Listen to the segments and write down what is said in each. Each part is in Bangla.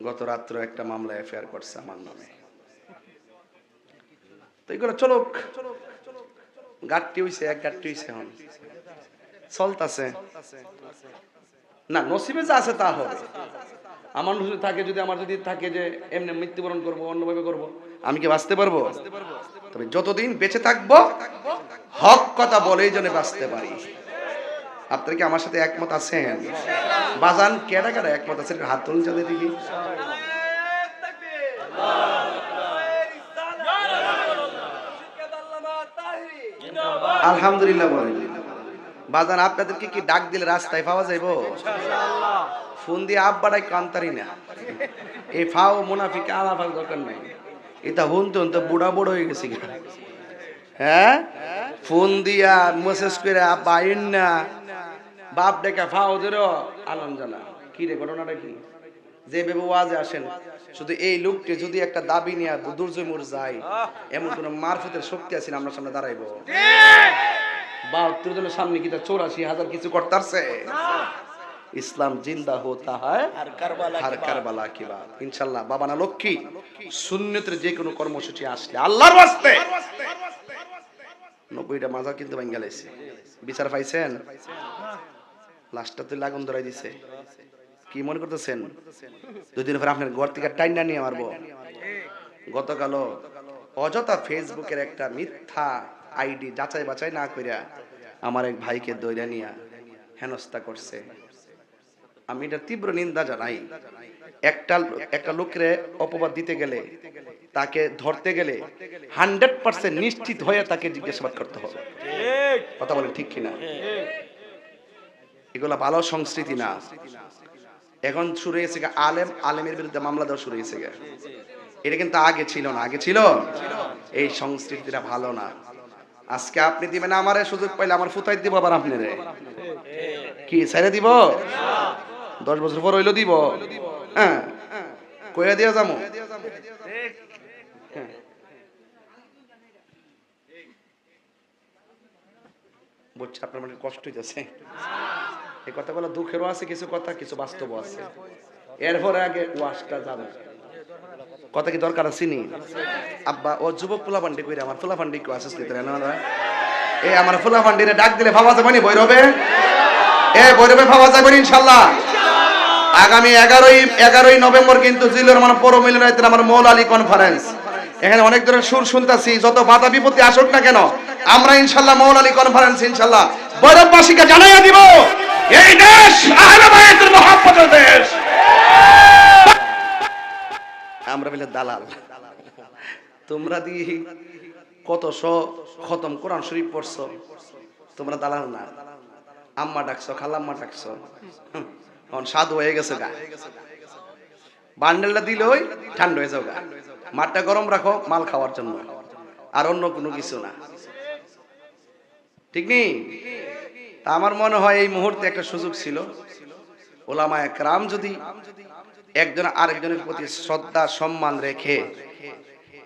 গত রাত্রে একটা মামলা এফআইআর করছে আমার নামে। তো এগুলো চলুক, গাট্টি হইছে, এক গাট্টি হইছে, এখন চলতেছে না। নসিবে যা আছে তা হবে। আমার যদি থাকে, যদি আমার যদি থাকে যে এমনি মৃত্যুবরণ করব, অন্যভাবে করব, আমি কি বাঁচতে পারবো? তবে যতদিন বেঁচে থাকবো হক কথা বলেই যেন বাঁচতে পারি। আপনারা কি আমার সাথে একমত আছেন? বাজান কেডা কেডা একমত আছেন? হাত তুলুন যাদের দিকে। আলহামদুলিল্লাহ বলেন। বাজান আপনাদেরকে কি ডাক দিলে রাস্তায় পাওয়া যাইব? ফোন দিয়ে আব্বাটাই কান্তারি না, এই ফাও মুনাফিক আলাফার দরকার নাই। এটা হুনতে হুনতে বুড়া বুড়ো হয়ে গেছি। হ্যাঁ, ফোন দিয়া মেসেজ করে আব্বা আইন না, বাপ ডেকা ফাও ধরো আনন্দ জানা। কি রে ঘটনাটা কি? যে ভেবে ওয়াজে আসেন, শুধু এই লোকটি যদি একটা দাবি নিয়ে দুর্জমুর যায়, এমন কোন মারফতের শক্তি আছে না আমরা সামনে দাঁড়াইব? ৭২ জনের সামনে কি ৮৪,০০০ কিছু করতেছে? ইসলাম জিন্দা হতা হয় হর কারবালা কি বাত। ইনশাআল্লাহ বাবা না লক্ষ্মী সুন্নতের যে কোনো কর্মসূচি আসলে আল্লাহর ওয়াস্তে ৯০টা মাজার কিন্তু ভাঙা লাইছে। বিচার পাইছেন? লাস্টটাতে লাগুন ধরাই দিছে। কি মনে করতেছেন ২ দিন পর আপনার ঘর থেকে টাইনা নিয়ে মারবো? গতকাল অযথা ফেসবুকের একটা মিথ্যা আইডি যাচাই বাছাই না কইরা আমার এক ভাইকে দইরা নিয়া হেনস্থা করছে। আমি এটা তীব্র নিন্দা জানাই। একটা লোকের অপবাদ দিতে গেলে, তাকে ধরতে গেলে 100% নিশ্চিত হয়ে তাকে জিজ্ঞাসাবাদ করতে হবে। কথা বলেন ঠিক কিনা? এগুলা ভালো সংস্কৃতি না। এখন শুরু হয়েছে আলেমের বিরুদ্ধে মামলা দেওয়া শুরু হয়েছে। এটা কিন্তু আগে ছিল না। আগে ছিল এই সংস্কৃতিটা ভালো না। আজকে আপনি দিবেন আমারে, সুযোগ পাইলে আমার ফুতাই দিব, আবার আপনি রে কি ছেড়ে দিব? 10 বছর পর হইলো দিব? হ্যাঁ, কইয়া দিয়া যাবো। বুঝছি আপনার মানে কষ্ট হইতেছে। এই কথাগুলো দুঃখেরও আছে, কিছু কথা কিছু বাস্তব আছে। এরপরে আগে ওয়াশটা যাবে। কথা কি দরকার আছে নি? আব্বা ও যুবক পোলাপান্ডি কইরা আমার পোলাপান্ডি কেউ আসিস নিতে না? এই আমার পোলাপান্ডিরে ডাক দিলে ভাবা যাবে নি বৈরবে? বৈরবে ভাবা যাবে ইনশাআল্লাহ। আগামী 11ই নভেম্বর কিন্তু জিল্লুর রহমান পৌর মিলনায়তে আমার মৌলালী কনফারেন্স। এখানে অনেক ধরনের সুর শুনতাছি, যত বাধা বিপত্তি আসুক না কেন, আমরা ইনশাআল্লাহ মৌলালী কনফারেন্স ইনশাআল্লাহ বৈরববাসীকে জানাইয়া দিব, এই দেশ আহলে বায়াতের মহব্বতের দেশ। আমরা বলে দালাল, তোমরা দিয়ে কত খতম কোরআন শরীফ পড়ছো, তোমরা দালাল না। আম্মা ডাকছো, খালাম্মা ডাকছো, এখন সাধু হয়ে গেছে গা। বান্ডেলটা দিলেই ঠান্ডা হয়ে যাও গা। মাঠটা গরম রাখো মাল খাওয়ার জন্য, আর অন্য কোনো কিছু না। ঠিক নেই? আমার মনে হয় এই মুহূর্তে একটা সুযোগ ছিল, ওলামায়ে কেরাম যদি একজন আরেকজনের প্রতি শ্রদ্ধা সম্মান রেখে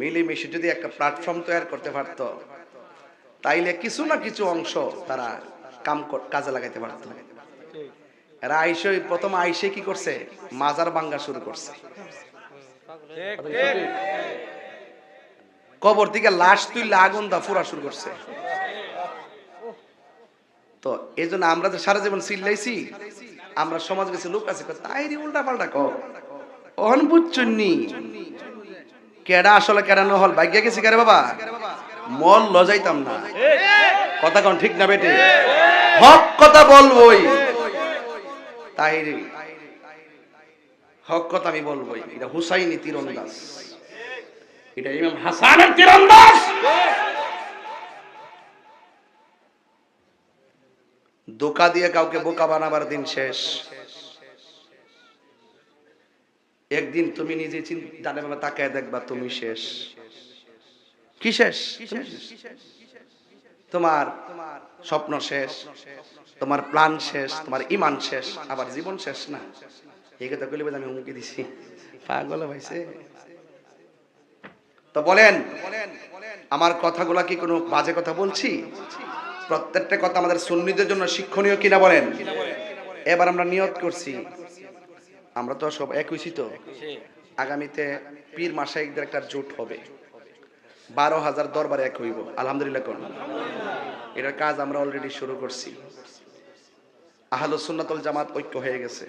মিলেমিশে যদি একটা প্ল্যাটফর্ম তৈরি করতে পারতো, তাইলে কিছু না কিছু অংশ তারা কাজে লাগাইতে পারত। এরা প্রথম আইসে কি করছে? মাজার ভাঙ্গা শুরু করছে। কবর থেকে লাশ তুইলে আগুন দা ফুরা শুরু করছে। তো এই জন্য আমরা যে সারা জীবন চিল্লাইছি, আমরা সমাজ গেছে লোক আছে তাই উল্টা পাল্টা কন বুঝছুননি কেডা আসলে কেডা নহল ভাগ্যে গেছি কারে বাবা, মল লজাইতাম না। কথা কোন ঠিক না বেটে? হক কথা বলবই, তাইরি হক কথা আমি বলবই। এটা হুসাইনি তীরন্দাজ, এটা ইমাম হাসানের তীরন্দাজ। ধোঁকা দিয়ে কাউকে বোকা বানাবার দিন শেষ। একদিন তুমি নিজে জানে বাবা তাকায় দেখবা তুমি শেষ। কি শেষ? তোমার স্বপ্ন শেষ, তোমার প্ল্যান শেষ, তোমার ঈমান শেষ, আবার জীবন শেষ না। এই কথা কইলে আমি হুমকি দিছি, পাগল হইছে। তো বলেন আমার কথাগুলা কি কোনো বাজে কথা বলছি? প্রত্যেকটা কথা আমাদের সুন্নিদের জন্য শিক্ষণীয় কিনা বলেন? এবার আমরা নিয়ত করছি আমরা তো সব এক হইছি তো। আগামীতে পীর মাশাইখদের একটা জোট হবে, 12,000 দরবারে এক হইব, আলহামদুলিল্লাহ কোন। এটার কাজ আমরা অলরেডি শুরু করছি। আহলুস সুন্নাত ওয়াল জামাত ঐক্য হয়ে গেছে।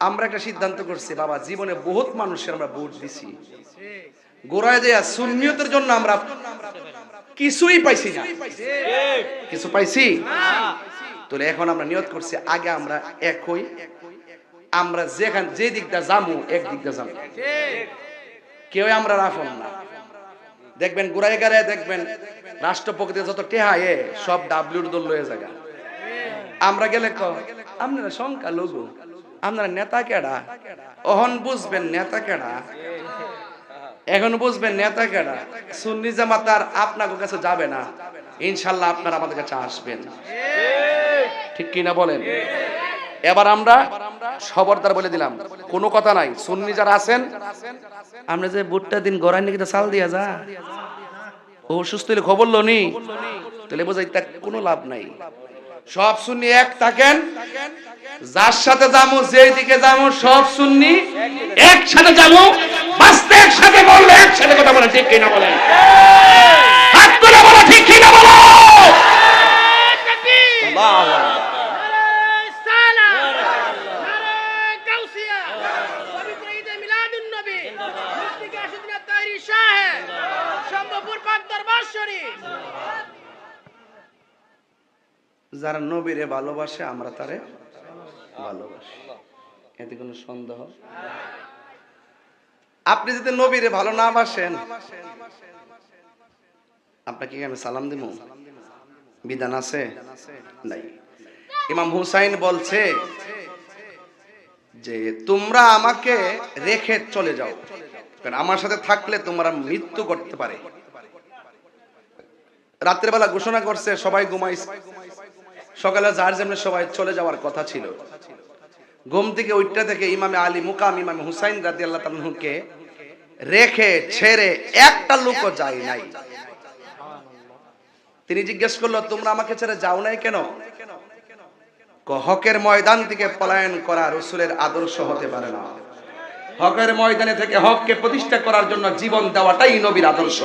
আমরা একটা সিদ্ধান্ত করছি, বাবা জীবনে বহুত মানুষের আমরা ভোট দিছি, গোড়ায় দেয়া সুন্নিয়তের জন্য আমরা কিছুই পাইছি না। কিছু পাইছি তো এখন আমরা নিয়ত করছি, আগে আমরা এক হই, আমরা যে দিকটা যাবো এক দিকটা যাবো, কেউ আমরা রাফন না। দেখবেন গোড়ায় গাড়ায় দেখবেন রাষ্ট্রপতি যত টেহায়ে সব ডাব্লিউর দল লয়ে জায়গা। আমরা গেলে আপনারা সংখ্যা লঘু, আপনারা নেতা কেডা, অহন বুঝবেন নেতা কেডা, এখন বুঝবেন নেতা কেডা। সুন্নি জামাত আর আপনার কাছে যাবে না, ইনশাল্লাহ আপনারা আমাদের কাছে আসবেন, ঠিক কিনা বলেন? এবার আমরা খবরদার বলে দিলাম, কোনো কথা নাই। সুন্নি যারা আছেন, আমরা যে ভোটটা দিন গড়াই নাকি চাল দিয়া যা, ও সুস্থ হলে খবর লনি, তাহলে বোঝাই তার কোনো লাভ নাই। সব সুন্নি এক থাকেন, যার সাথে যাবো যেই দিকে যাবো সব সুন্নি একসাথে যাবো, বাঁচতে একসাথে, বললে একসাথে কথা বলেন, ঠিক কিনা বলেন? হাত তুলে বলো, ঠিক কিনা বলো? যারা নবীরে ভালোবাসে আমরা তারে ভালোবাসি, এতে কোনো সন্দেহ? আপনি যদি নবীরে ভালো না বাসেন, আপনাকে আমি সালাম দিব? বিধান আছে? নাই। ইমাম হুসাইন বলছে যে তোমরা আমাকে রেখে চলে যাও, কারণ আমার সাথে থাকলে তোমরা মৃত্যু করতে পারে। রাত্রে বেলা ঘোষণা করছে, সবাই ঘুমাইছে, সকালে যার যেমনি সবাই চলে যাওয়ার কথা ছিল। ঘুম থেকে উঠতে থেকে ইমামে আলী মুকাম ইমামে হুসাইন রাদিয়াল্লাহু তাআলা আনহুকে রেখে ছেড়ে একটা লোকও যায় নাই। তিনি জিজ্ঞেস করলো, তোমরা আমাকে ছেড়ে যাও নাই কেন? হকের ময়দান থেকে পলায়ন করা রাসূলের আদর্শ হতে পারে না। হকের ময়দানে থেকে হককে প্রতিষ্ঠা করার জন্য জীবন দেওয়াটাই নবীর আদর্শ।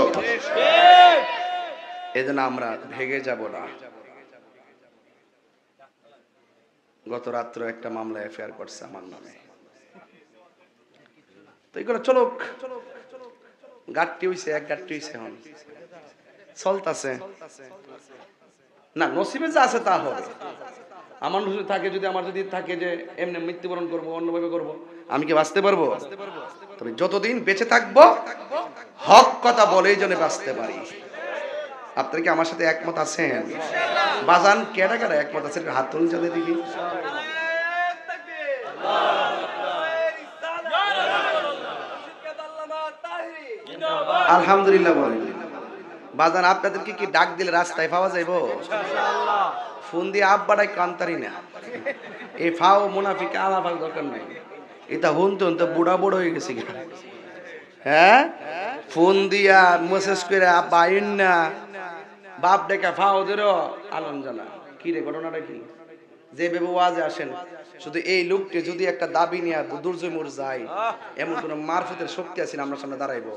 এজন্য আমরা ভেগে যাব না। গত রাত্র একটা মামলা এফআইআর করছে আমার নামে, তো এগুলো চলো গাট্টি হইছে, এক গাট্টি হইছে, এখন চলতেছে না। নসিবে যা আছে তা হবে। আমার নসিবে থাকে, যদি আমার যদি থাকে যে এমনি মৃত্যুবরণ করবো, অন্যভাবে করবো, আমি কি বাঁচতে পারবো? তবে যতদিন বেঁচে থাকবো হক কথা বলেই জন্য বাঁচতে পারি। আপনারা কি আমার সাথে একমত আছেন? বাজান কেডা কেডা একমত আছেন? হাত তুলুন চলে দিবি। আলহামদুলিল্লাহ বলেন। বাজান আপনাদেরকে কি ডাক দিলে রাস্তায় পাওয়া যাইবো? ফোন দিয়ে আব্বাটাই কান্তারি না, এই ফাও মুনাফিক আলাফার দরকার নাই। এটা হুনতে হুনতে বুড়া বুড়ো হয়ে গেছে। হ্যাঁ, ফোন দিয়া মেসেজ করে আব্বা আইন না, বাপ ডেকা ফাও দেরো আলম জানা। কি রে ঘটনাটা কি? যে ভেবে ওয়াজে আসেন, শুধু এই লোকটি যদি একটা দাবি নিয়ে দুর্জমুর যায়, এমন কোন মারফতের শক্তি আছে আমরা সামনে দাঁড়াইবো?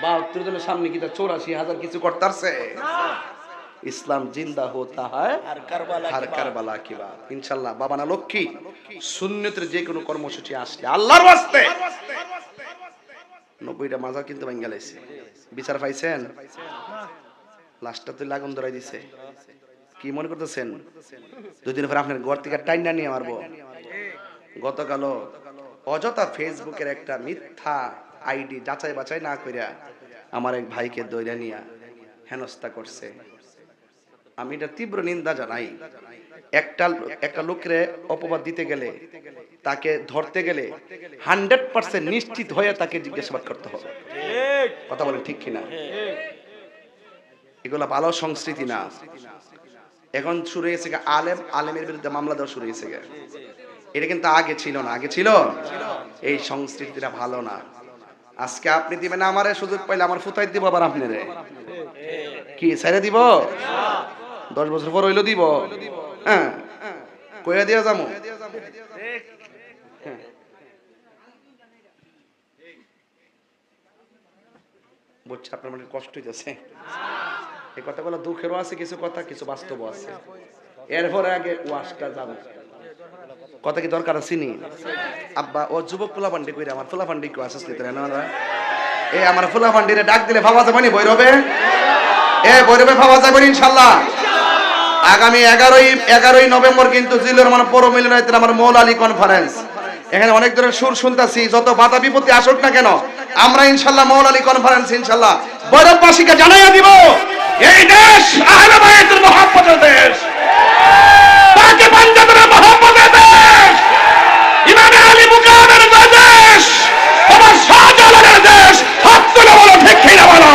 72 জনের সামনে কি 84,000 কিছু করতেছে? ইসলাম জিন্দা হোতা হয় হর কারবালা কি বাত। ইনশাআল্লাহ বাবা না লক্ষ্মী সুন্নতের যে কোনো কর্মসূচি আসলে আল্লাহর ওয়াস্তে 90টা মাজার কিন্তু ভাঙা লাইছে। বিচার পাইছেন? লাস্টটা তো লাগুন ধরাই দিছে। কি মনে করতেছেন দুদিন পর আপনার ঘর থেকে টাইনা নিয়ে মারবো? গতকাল অযথা ফেসবুকের একটা মিথ্যা আইডি যাচাই বাছাই না কইরা আমার এক ভাইকে দইরা নিয়ে হেনস্থা করছে। আমি এটা তীব্র নিন্দা জানাই। একটা লোকের অপবাদ দিতে গেলে, তাকে ধরতে গেলে 100% নিশ্চিত হয়ে তাকে জিজ্ঞাসাবাদ করতে হবে। কথা বলেন ঠিক কিনা? এগুলা ভালো সংস্কৃতি না। এখন শুরু হয়েছে আলেমের বিরুদ্ধে মামলা দেওয়া শুরু হয়েছে। এটা কিন্তু আগে ছিল না। আগে ছিল এই সংস্কৃতিটা ভালো না। আজকে আপনি দিবেন আমারে, সুযোগ পাইলে আমার ফুতাই দিব, আবার আপনারে কি ছেড়ে দিব? 10 বছর পর হইলো দিব? হ্যাঁ, কইয়া দিয়া যাবো। বুঝছি আপনার মানে কষ্ট হইতেছে। এই কথাগুলো দুঃখেরও আছে, কিছু কথা কিছু বাস্তব আছে। এরপরে আগে ওয়াশটা যাবে। কথা কি দরকার আছে নি? আব্বা ও যুবক পোলা পান্ডি কইরা আমার পোলা পান্ডি কেউ আসিস নিতে না না। এ আমার পোলা পান্ডিরে ডাক দিলে ভাবা যাবে নি বৈরবে? এ বৈরবে ভাবা যাবে ইনশাআল্লাহ। আগামী 11ই নভেম্বর কিন্তু জিলুর রহমান পৌর মিলনায়তে আমার মৌলা আলী কনফারেন্স। এখানে অনেক ধরনের সুর শুনতাছি, যত বাধা বিপত্তি আসুক না কেন আমরা ইনশাআল্লাহ মৌলা আলী কনফারেন্স ইনশাআল্লাহ বৈরববাসীকে জানাইয়া দিব এই দেশ আহলে বাইতের মহব্বতের দেশ, পাকে পাঞ্জাবের মহব্বতের দেশ, ইমাম আলী মুকামের দেশ, আমার শাহজালালের দেশ। হাত তুলে বলো ঠিক কিনা বলো।